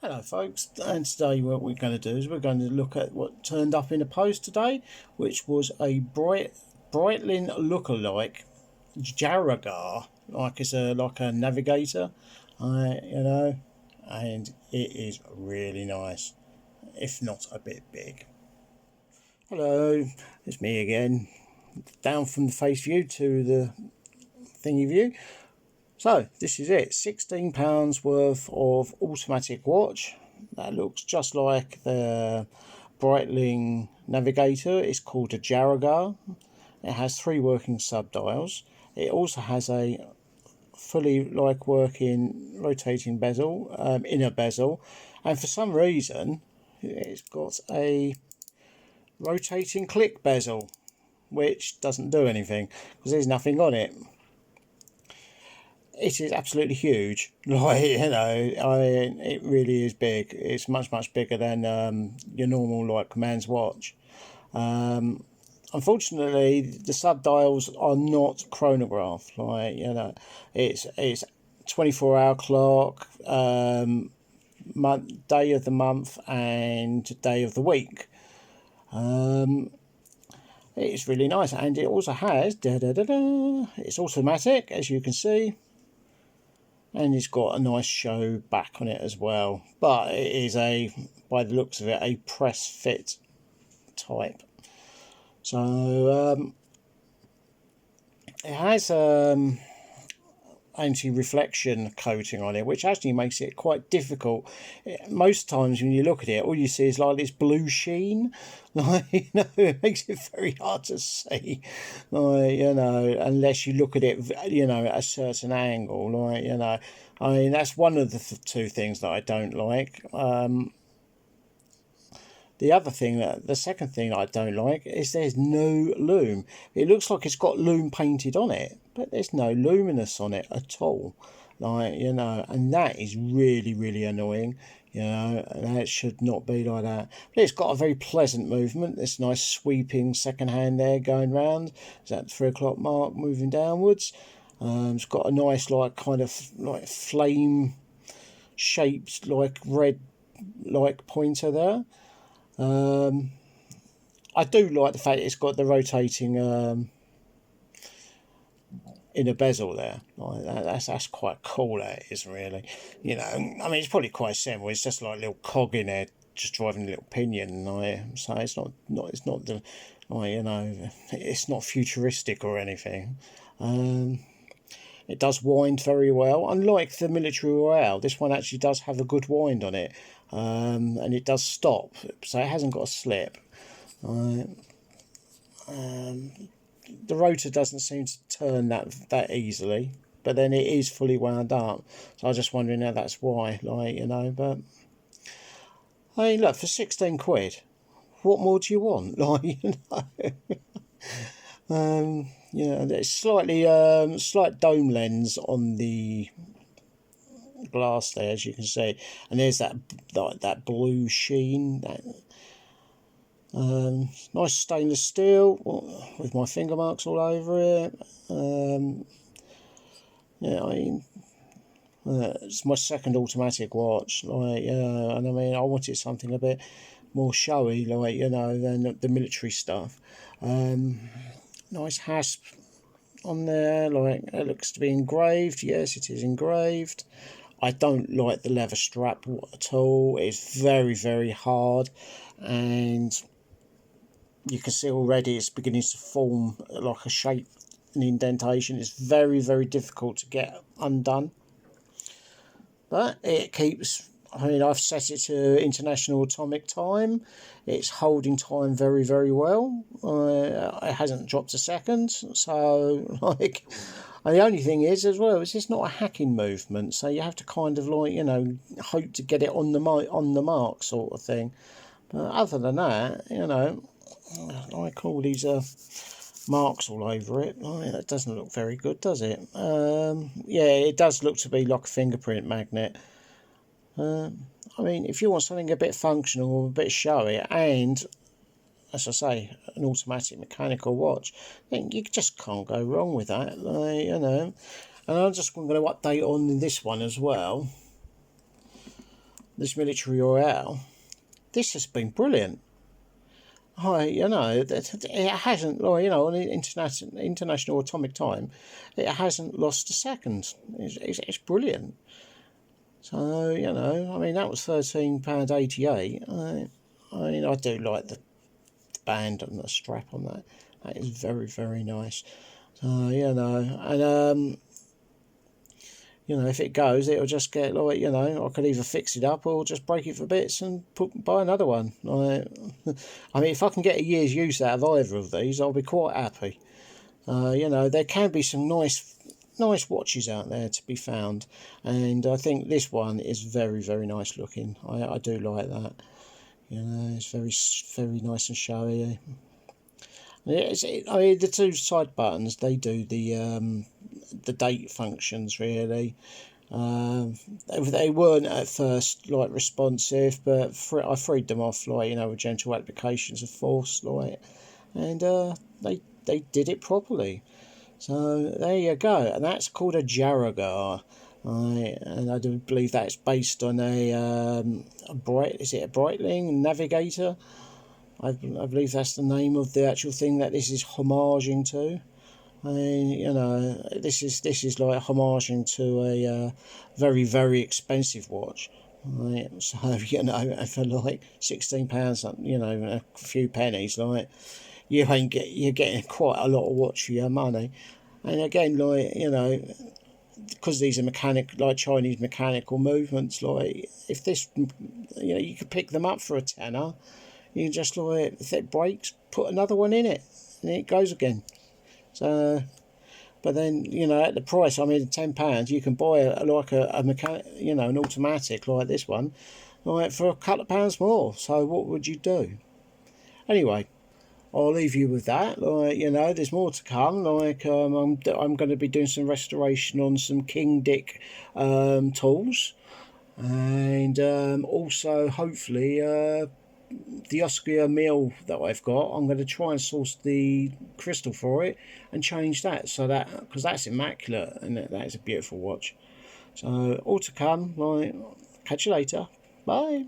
Hello folks, and today what we're going to do is we're going to look at what turned up in the post today, which was a Breitling lookalike Jaragar, like it's like a navigator, and it is really nice, if not a bit big. Hello, it's me again, down from the face view to the thingy view. So this is it, £16 worth of automatic watch. That looks just like the Breitling Navigator. It's called a Jaragar. It has 3 working subdials. It also has a fully working rotating bezel, inner bezel, and for some reason it's got a rotating click bezel, which doesn't do anything because there's nothing on it. It is absolutely huge, it really is big. It's much bigger than your normal man's watch. Unfortunately, the subdials are not chronograph. It's 24-hour clock, day of the month and day of the week. It's really nice, and it also has it's automatic, as you can see. And it's got a nice show back on it as well, but it is by the looks of it, a press fit type. So it has anti-reflection coating on it, which actually makes it quite difficult. Most times when you look at it, all you see is like this blue sheen. It makes it very hard to see. Unless you look at it, at a certain angle. I mean, that's one of the 2 things that I don't like. The second thing I don't like is there's no lume. It looks like it's got lume painted on it, but there's no luminous on it at all. And that is really annoying. And that should not be like that. But it's got a very pleasant movement. This nice sweeping second hand there going round. Is that the 3 o'clock mark moving downwards? It's got a nice flame shaped red pointer there. I do like the fact it's got the rotating inner bezel there. That's quite cool. That is really. I mean, it's probably quite simple. It's just like a little cog in there, just driving a little pinion. So it's not the, it's not futuristic or anything. It does wind very well. Unlike the military Royale, this one actually does have a good wind on it. And it does stop, so it hasn't got a slip. The rotor doesn't seem to turn that easily, but then it is fully wound up. So I was just wondering how that's why, but I mean, look, for 16 quid, what more do you want? There's slight dome lens on the glass there, as you can see, and there's that blue sheen. That nice stainless steel with my finger marks all over it. It's my second automatic watch, and I mean, I wanted something a bit more showy, than the military stuff. Nice hasp on there, it looks to be engraved. Yes, it is engraved. I don't like the leather strap at all. It's very hard, and you can see already it's beginning to form like a shape, an indentation. It's very difficult to get undone, but it keeps. I mean, I've set it to international atomic time. It's holding time very well. It hasn't dropped a second, so and the only thing is, as well, it's not a hacking movement, so you have to kind of hope to get it on the mark sort of thing. But other than that, like all these marks all over it, that doesn't look very good, does it? Yeah, it does look to be like a fingerprint magnet. I mean, if you want something a bit functional, a bit showy, and as I say, an automatic mechanical watch, then you just can't go wrong with that. And I'm just going to update on this one as well. this military Royale, this has been brilliant. You know, it hasn't, like, you know, on international atomic time, it hasn't lost a second. It's brilliant. So, you know, I mean, that was £13.88. I mean, I do like the band and the strap on that. That is very, very nice. So, you know, and you know, if it goes, it'll just get, like, you know, I could either fix it up or just break it for bits and buy another one. Like, I mean, if I can get a year's use out of either of these, I'll be quite happy. You know, there can be some nice watches out there to be found, and I think this one is very, very nice looking. I do like that. You know, it's very, very nice and showy. I mean, the two side buttons, they do the date functions, really. They weren't at first, like, responsive, but I freed them off, like, you know, with gentle applications of force, like, and they did it properly. So there you go, and that's called a Jaragar. And I do believe that's based on a Breitling Navigator? I believe that's the name of the actual thing that this is homaging to. I mean, you know, this is like homaging to a very, very expensive watch. Right? So, you know, for like £16, you know, a few pennies, like, you're getting quite a lot of watch for your money. And again, like, you know, because these are Chinese mechanical movements, like, if this, you know, you could pick them up for a tenner. You can just, like, if it breaks, put another one in it, and it goes again. So, but then, you know, at the price, I mean, £10, you can buy a mechanic, you know, an automatic like this one, like, for a couple of pounds more. So what would you do? Anyway, I'll leave you with that. Like, you know, there's more to come. Like, I'm going to be doing some restoration on some King Dick tools, and also hopefully the Oscar mill that I've got, I'm going to try and source the crystal for it and change that, so that, because that's immaculate and that is a beautiful watch. So all to come. Like, catch you later. Bye.